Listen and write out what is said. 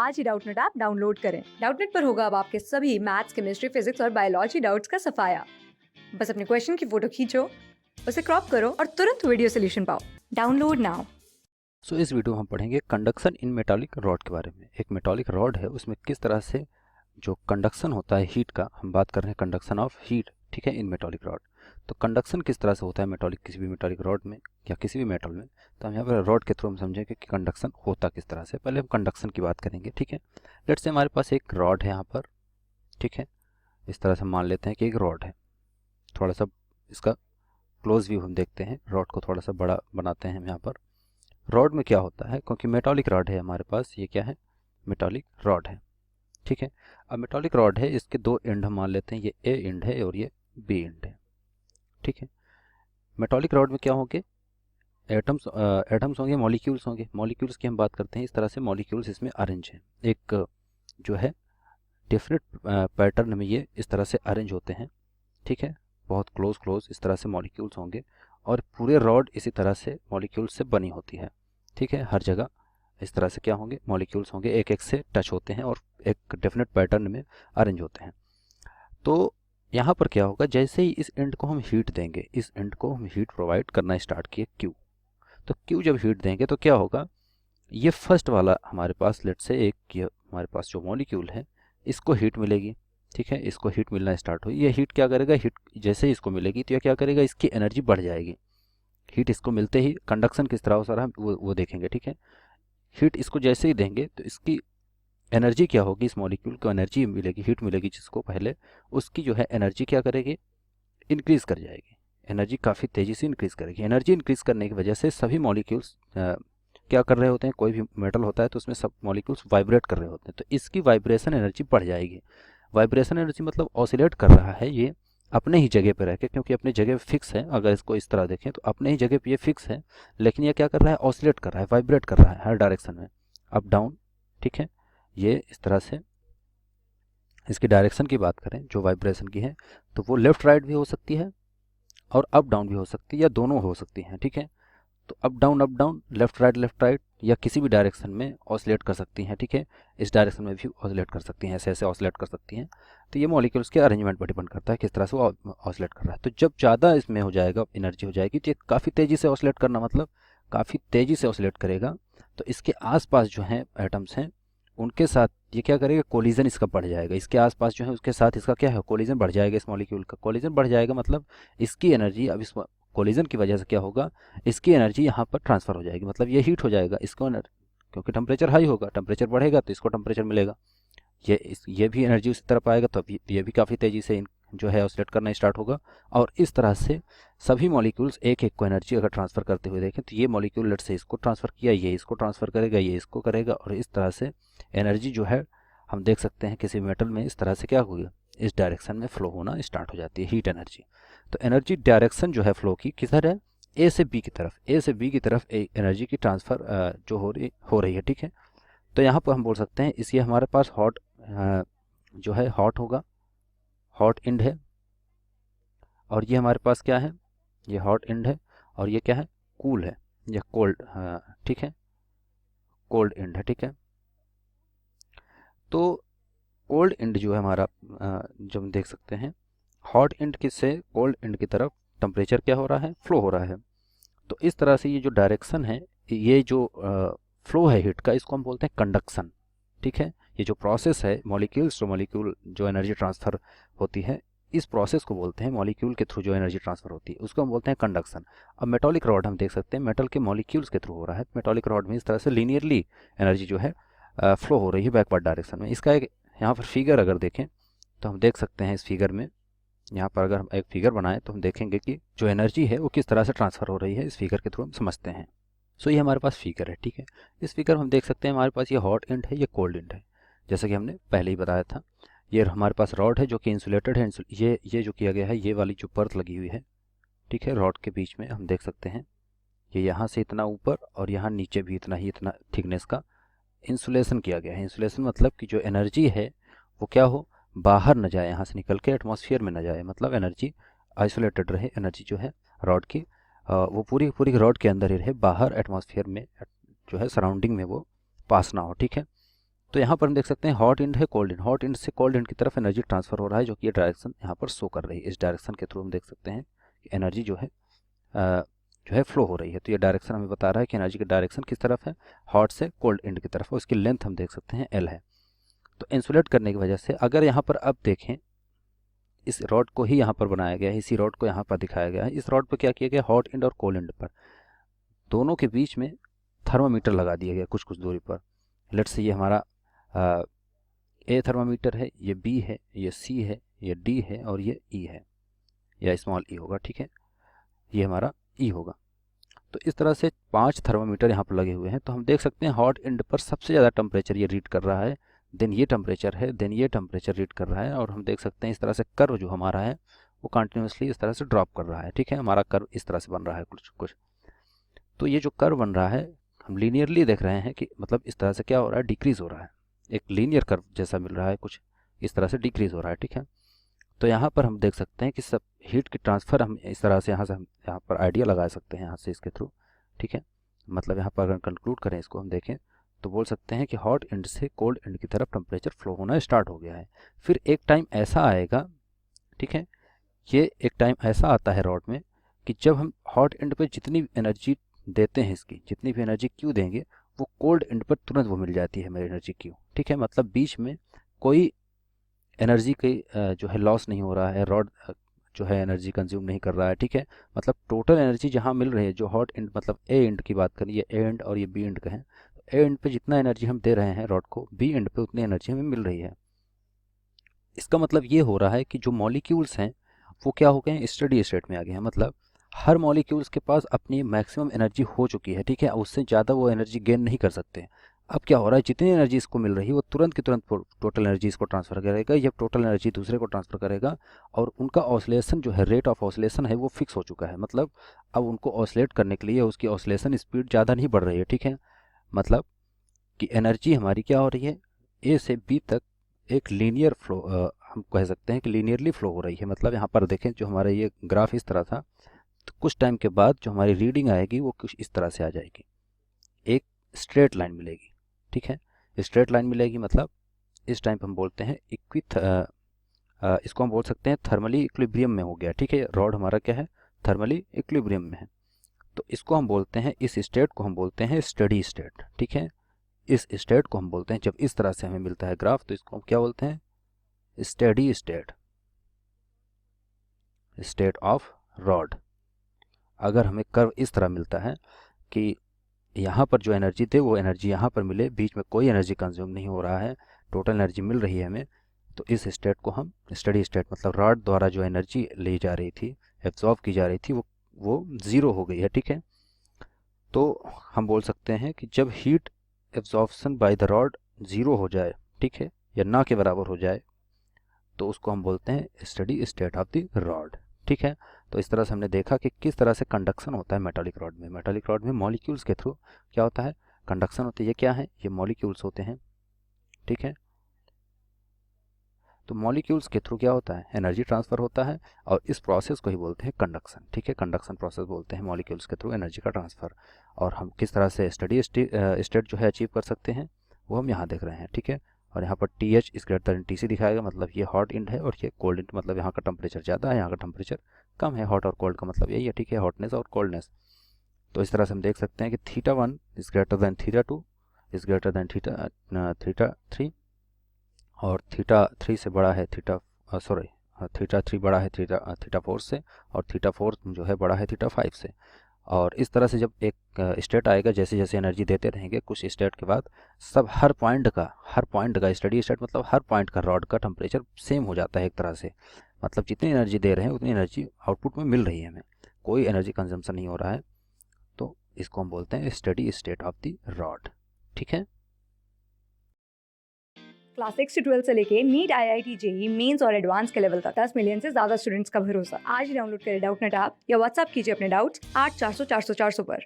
आज ही Doubtnut app download करें। Doubtnut पर होगा अब आपके सभी मैथ्स, केमिस्ट्री, फिजिक्स और बायोलॉजी डाउट्स का सफाया। बस अपने क्वेश्चन की फोटो खींचो, उसे क्रॉप करो और तुरंत वीडियो सोल्यूशन पाओ। Download now. इस वीडियो में हम पढ़ेंगे कंडक्शन इन मेटालिक रॉड के बारे में। एक मेटालिक रॉड है, उसमें किस तरह से जो कंडक्शन होता है हीट का, हम बात कर रहे हैं कंडक्शन ऑफ हीट, ठीक है, इन मेटालिक रॉड। तो कंडक्शन किस तरह से होता है मेटालिक, किसी भी मेटालिक रॉड में या किसी भी मेटल में, तो हम यहाँ पर रॉड के थ्रू हम समझेंगे कि कंडक्शन होता किस तरह से। पहले हम कंडक्शन की बात करेंगे, ठीक है। लेट्स से हमारे पास एक रॉड है यहाँ पर, ठीक है। इस तरह से मान लेते हैं कि एक रॉड है। थोड़ा सा इसका क्लोज व्यू हम देखते हैं, रॉड को थोड़ा सा बड़ा बनाते हैं हम यहाँ पर। रॉड में क्या होता है, क्योंकि मेटालिक रॉड है हमारे पास, ये क्या है, मेटालिक रॉड है, ठीक है। अब मेटालिक रॉड है, इसके दो एंड हम मान लेते हैं, ये ए एंड है और ये बी एंड है, ठीक है। मेटालिक रॉड में क्या होंगे, एटम्स एटम्स होंगे, मॉलिक्यूल्स होंगे। मॉलिक्यूल्स की हम बात करते हैं, इस तरह से मॉलिक्यूल्स इसमें अरेंज हैं। एक जो है डिफरेंट पैटर्न में ये इस तरह से अरेंज होते हैं, ठीक है। बहुत क्लोज क्लोज इस तरह से मॉलिक्यूल्स होंगे और पूरे रॉड इसी तरह से मॉलिक्यूल्स से बनी होती है, ठीक है। हर जगह इस तरह से क्या होंगे, मॉलिक्यूल्स होंगे, एक एक से टच होते हैं और एक डेफिनेट पैटर्न में अरेंज होते हैं। तो यहाँ पर क्या होगा, जैसे ही इस एंड को हम हीट देंगे, इस एंड को हम हीट प्रोवाइड करना स्टार्ट किए क्यू, तो क्यू जब हीट देंगे तो क्या होगा, ये फर्स्ट वाला हमारे पास लेट से एक ये हमारे पास जो मॉलिक्यूल है, इसको हीट मिलेगी, ठीक है। इसको हीट मिलना स्टार्ट हुई, ये हीट क्या करेगा, हीट जैसे ही इसको मिलेगी तो ये क्या करेगा, इसकी एनर्जी बढ़ जाएगी। हीट इसको मिलते ही कंडक्शन किस तरह हो रहा है वो देखेंगे, ठीक है। हीट इसको जैसे ही देंगे तो इसकी एनर्जी क्या होगी, इस मॉलिक्यूल को एनर्जी मिलेगी, हीट मिलेगी जिसको पहले, उसकी जो है एनर्जी क्या करेगी, इंक्रीज कर जाएगी। एनर्जी काफ़ी तेज़ी से इंक्रीज करेगी। एनर्जी इंक्रीज करने की वजह से सभी मॉलिक्यूल्स क्या कर रहे होते हैं, कोई भी मेटल होता है तो उसमें सब मॉलिक्यूल्स वाइब्रेट कर रहे होते हैं, तो इसकी वाइब्रेशन एनर्जी बढ़ जाएगी। वाइब्रेशन एनर्जी मतलब ऑसिलेट कर रहा है ये अपने ही जगह पे रह के, क्योंकि अपनी जगह फिक्स है। अगर इसको इस तरह देखें तो अपने ही जगह पे ये फिक्स है, लेकिन ये क्या कर रहा है, ऑसिलेट कर रहा है, वाइब्रेट कर रहा है हर डायरेक्शन में, अप डाउन, ठीक है। ये इस तरह से इसकी डायरेक्शन की बात करें जो वाइब्रेशन की है, तो वो लेफ्ट राइट भी हो सकती है और अप डाउन भी हो सकती है, या दोनों हो सकती हैं, ठीक है। तो अप डाउन, लेफ्ट राइट या किसी भी डायरेक्शन में ऑसिलेट कर सकती हैं, ठीक है। इस डायरेक्शन में भी ऑसिलेट कर सकती हैं, ऐसे ऐसे ऑसिलेट कर सकती हैं। तो ये मॉलिक्यूल्स के अरेंजमेंट पर डिपेंड करता है किस तरह से वो ऑसिलेट कर रहा है। तो जब ज़्यादा इसमें हो जाएगा, एनर्जी हो जाएगी, तो ये काफ़ी तेज़ी से ऑसिलेट करना मतलब काफ़ी तेज़ी से ऑसिलेट करेगा। तो इसके आसपास जो हैं एटम्स हैं, उनके साथ ये क्या करेगा, कोलिजन इसका बढ़ जाएगा। इसके आसपास जो है उसके साथ इसका क्या है, कोलिजन बढ़ जाएगा। इस मॉलिक्यूल का कोलिजन बढ़ जाएगा मतलब इसकी एनर्जी, अब इस कोलिजन की वजह से क्या होगा, इसकी एनर्जी यहाँ पर ट्रांसफ़र हो जाएगी, मतलब ये हीट हो जाएगा। इसको क्योंकि टेम्परेचर हाई होगा, टेम्परेचर बढ़ेगा तो इसको टेम्परेचर मिलेगा, ये भी एनर्जी उसी तरफ आएगा, तो ये भी काफ़ी तेज़ी से जो है ऑसिलेट करना स्टार्ट होगा। और इस तरह से सभी मॉलिक्यूल्स एक एक को एनर्जी अगर ट्रांसफ़र करते हुए देखें, तो ये मॉलिक्यूल लेट से इसको ट्रांसफ़र किया, ये इसको ट्रांसफ़र करेगा, ये इसको करेगा, और इस तरह से एनर्जी जो है हम देख सकते हैं किसी मेटल में इस तरह से क्या होगा, इस डायरेक्शन में फ्लो होना स्टार्ट हो जाती है हीट एनर्जी। तो एनर्जी डायरेक्शन जो है फ्लो की किधर है, ए से बी की तरफ, ए से बी की तरफ एनर्जी की ट्रांसफ़र जो हो रही है, ठीक है। तो यहाँ पर हम बोल सकते हैं इस, ये हमारे पास हॉट जो है हॉट होगा, हॉट एंड है, और ये हमारे पास क्या है, ये हॉट एंड है, और ये क्या है, कूल है, ये कोल्ड, ठीक है, कोल्ड एंड है, ठीक है। तो कोल्ड एंड जो है हमारा जो हम देख सकते हैं, हॉट एंड से कोल्ड एंड की तरफ टेम्परेचर क्या हो रहा है, फ्लो हो रहा है। तो इस तरह से ये जो डायरेक्शन है, ये जो फ्लो है हीट का, इसको हम बोलते हैं कंडक्शन, ठीक है। ये जो प्रोसेस है मॉलिक्यूल्स टू मॉलिक्यूल जो एनर्जी ट्रांसफ़र होती है, इस प्रोसेस को बोलते हैं, मॉलिक्यूल के थ्रू जो एनर्जी ट्रांसफ़र होती है उसको हम बोलते हैं कंडक्शन। अब मेटालिक रॉड हम देख सकते हैं, मेटल के मॉलिक्यूल्स के थ्रू हो रहा है। मेटालिक रॉड में इस तरह से लीनियरली एनर्जी जो है फ्लो हो रही है बैकवर्ड डायरेक्शन में। इसका एक यहाँ पर फिगर अगर देखें तो हम देख सकते हैं, इस फिगर में यहाँ पर अगर हम एक फिगर बनाएं तो हम देखेंगे कि जो एनर्जी है वो किस तरह से ट्रांसफ़र हो रही है, इस फिगर के थ्रू हम समझते हैं। सो ये हमारे पास फिगर है, ठीक है। इस फिगर में हम देख सकते हैं हमारे पास ये हॉट एंड है, ये कोल्ड एंड है, जैसा कि हमने पहले ही बताया था। ये हमारे पास रॉड है जो कि इंसुलेटेड है, ये जो किया गया है, ये वाली जो परत लगी हुई है, ठीक है, रॉड के बीच में हम देख सकते हैं, ये यहाँ से इतना ऊपर और यहाँ नीचे भी इतना ही, इतना थिकनेस का इंसुलेशन किया गया है। इंसुलेशन मतलब कि जो एनर्जी है वो क्या हो, बाहर न जाए, यहाँ से निकल के एटमॉस्फेयर में न जाए, मतलब एनर्जी आइसोलेटेड रहे, एनर्जी जो है रॉड की वो पूरी पूरी रॉड के अंदर ही रहे, बाहर एटमॉस्फेयर में जो है सराउंडिंग में वो पास ना हो, ठीक है। तो यहाँ पर हम देख सकते हैं हॉट एंड है, कोल्ड एंड। हॉट एंड से कोल्ड एंड की तरफ एनर्जी ट्रांसफर हो रहा है, जो कि ये डायरेक्शन यहाँ पर शो कर रही है। इस डायरेक्शन के थ्रू हम देख सकते हैं कि एनर्जी जो है फ्लो हो रही है। तो ये डायरेक्शन हमें बता रहा है कि एनर्जी की डायरेक्शन किस तरफ है, हॉट से कोल्ड एंड की तरफ। और उसकी लेंथ हम देख सकते हैं एल है। तो इंसुलेट करने की वजह से अगर यहाँ पर अब देखें, इस रॉड को ही यहाँ पर बनाया गया है, इसी रॉड को यहाँ पर दिखाया गया है। इस रॉड पर क्या किया गया, हॉट एंड और कोल्ड एंड पर दोनों के बीच में थर्मामीटर लगा दिया गया कुछ कुछ दूरी पर। लेट्स से ये हमारा ए थर्मामीटर है, ये बी है, ये सी है, ये डी है और ये ई है, या स्मॉल ई होगा, ठीक है, ये हमारा ई होगा। तो इस तरह से 5 थर्मामीटर यहाँ पर लगे हुए हैं। तो हम देख सकते हैं हॉट एंड पर सबसे ज़्यादा टेम्परेचर ये रीड कर रहा है, देन ये टेम्परेचर है, देन ये टेम्परेचर रीड कर रहा है। और हम देख सकते हैं इस तरह से कर्व जो हमारा है वो कंटिन्यूसली इस तरह से ड्रॉप कर रहा है, ठीक है। हमारा कर्व इस तरह से बन रहा है कुछ कुछ। तो ये जो कर्व बन रहा है हम लीनियरली देख रहे हैं कि मतलब इस तरह से क्या हो रहा है, डिक्रीज़ हो रहा है। एक लीनियर कर्व जैसा मिल रहा है, कुछ इस तरह से डिक्रीज़ हो रहा है, ठीक है। तो यहाँ पर हम देख सकते हैं कि सब हीट की ट्रांसफ़र हम इस तरह से हम यहाँ पर आइडिया लगा सकते हैं यहाँ से इसके थ्रू, ठीक है। मतलब यहाँ पर अगर कंक्लूड करें, इसको हम देखें तो बोल सकते हैं कि हॉट एंड से कोल्ड एंड की तरफ टेम्परेचर फ्लो होना स्टार्ट हो गया है। फिर एक टाइम ऐसा आएगा, ठीक है, ये एक टाइम ऐसा आता है रॉड में कि जब हम हॉट एंड पर जितनी एनर्जी देते हैं, इसकी जितनी भी एनर्जी क्यू देंगे, वो कोल्ड एंड पर तुरंत वो मिल जाती है हमें एनर्जी क्यू, ठीक है। मतलब बीच में कोई एनर्जी की जो है लॉस नहीं हो रहा है, रॉड जो है एनर्जी कंज्यूम नहीं कर रहा है, ठीक है। मतलब टोटल एनर्जी जहाँ मिल रही है, जो हॉट एंड मतलब ए एंड की बात करें, ये ए एंड और ये बी एंड का है, ए एंड पे जितना एनर्जी हम दे रहे हैं रॉड को, बी एंड पे उतनी एनर्जी हमें मिल रही है। इसका मतलब ये हो रहा है कि जो मॉलिक्यूल्स हैं वो क्या हो गए हैं, स्टडी स्टेट में आ गए हैं। मतलब हर मॉलिक्यूल्स के पास अपनी मैक्सिमम एनर्जी हो चुकी है, ठीक है। उससे ज़्यादा वो एनर्जी गेन नहीं कर सकते। अब क्या हो रहा है, जितनी एनर्जी इसको मिल रही है वो तुरंत की तुरंत टोटल एनर्जी इसको ट्रांसफ़र करेगा, या टोटल एनर्जी दूसरे को ट्रांसफ़र करेगा। और उनका ऑसिलेशन जो है, रेट ऑफ ऑसिलेशन है, वो फिक्स हो चुका है। मतलब अब उनको ऑसिलेट करने के लिए उसकी ऑसिलेशन स्पीड ज़्यादा नहीं बढ़ रही है, ठीक है। मतलब कि एनर्जी हमारी क्या हो रही है, ए से बी तक एक लीनियर फ्लो, हम कह सकते हैं कि लीनियरली फ्लो हो रही है। मतलब यहाँ पर देखें, जो हमारा ये ग्राफ इस तरह था, तो कुछ टाइम के बाद जो हमारी रीडिंग आएगी वो कुछ इस तरह से आ जाएगी, एक स्ट्रेट लाइन मिलेगी, ठीक है। स्ट्रेट लाइन मिलेगी मतलब इस टाइम पर हम बोलते हैं इसको हम बोल सकते हैं थर्मली इक्विलिब्रियम में हो गया, ठीक है। रॉड हमारा क्या है, थर्मली इक्विलिब्रियम में है। तो इसको हम बोलते हैं, इस स्टेट को हम बोलते हैं स्टडी स्टेट, ठीक है। इस स्टेट को हम बोलते हैं, जब इस तरह से हमें मिलता है ग्राफ, तो इसको हम क्या बोलते हैं, steady state, state of rod. अगर हमें कर्व इस तरह मिलता है कि यहाँ पर जो एनर्जी थे वो एनर्जी यहाँ पर मिले, बीच में कोई एनर्जी कंज्यूम नहीं हो रहा है, टोटल एनर्जी मिल रही है हमें, तो इस स्टेट को हम स्टडी स्टेट, मतलब रॉड द्वारा जो एनर्जी ली जा रही थी, एब्जॉर्ब की जा रही थी, वो ज़ीरो हो गई है, ठीक है। तो हम बोल सकते हैं कि जब heat absorption by the rod zero हो जाए, ठीक है, या ना के बराबर हो जाए, तो उसको हम बोलते हैं steady state of the rod, ठीक है। तो इस तरह से हमने देखा कि किस तरह से कंडक्शन होता है मेटालिक रॉड में। मेटालिक रॉड में मॉलिक्यूल्स के थ्रू क्या होता है, कंडक्शन होती है। ये क्या है, ये मॉलिक्यूल्स होते हैं, ठीक है। तो मॉलिक्यूल्स के थ्रू क्या होता है, एनर्जी ट्रांसफ़र होता है, और इस प्रोसेस को ही बोलते हैं कंडक्शन, ठीक है। कंडक्शन प्रोसेस बोलते हैं मॉलिक्यूल्स के थ्रू एनर्जी का ट्रांसफ़र। और हम किस तरह से स्टडी स्टेट जो है अचीव कर सकते हैं वो हम यहाँ देख रहे हैं, ठीक है। और यहाँ पर T H is greater than T C दिखाएगा, मतलब ये हॉट एंड है, और ये कोल्ड एंड, मतलब यहाँ का टेम्परेचर ज़्यादा है, यहाँ का टेम्परेचर कम है। हॉट और कोल्ड का मतलब यही है, ठीक है, हॉटनेस और कोल्डनेस। तो इस तरह से हम देख सकते हैं कि theta 1 is greater then theta 2 is greater then theta 3, और थीटा 3 से बड़ा है थीटा 3 बड़ा है थीटा 4 से, और थीटा 4 जो है बड़ा है थीटा 5 से। और इस तरह से जब एक स्टेट आएगा, जैसे जैसे एनर्जी देते रहेंगे, कुछ स्टेट के बाद सब हर पॉइंट का स्टडी स्टेट, मतलब हर पॉइंट का रॉड का टेम्परेचर सेम हो जाता है एक तरह से। मतलब जितनी एनर्जी दे रहे हैं उतनी एनर्जी आउटपुट में मिल रही है हमें, कोई एनर्जी कंजम्पशन नहीं हो रहा है। तो इसको हम बोलते हैं steady state of the rod, ठीक है। क्लास 6 से 12 से लेके नीट, IIT, जेई मेंस और एडवांस के लेवल तक 10 मिलियन से ज्यादा स्टूडेंट्स का भरोसा। आज ही डाउनलोड करें डाउटनेट ऐप या व्हाट्सएप कीजिए अपने डाउट्स 8400 400 400 पर।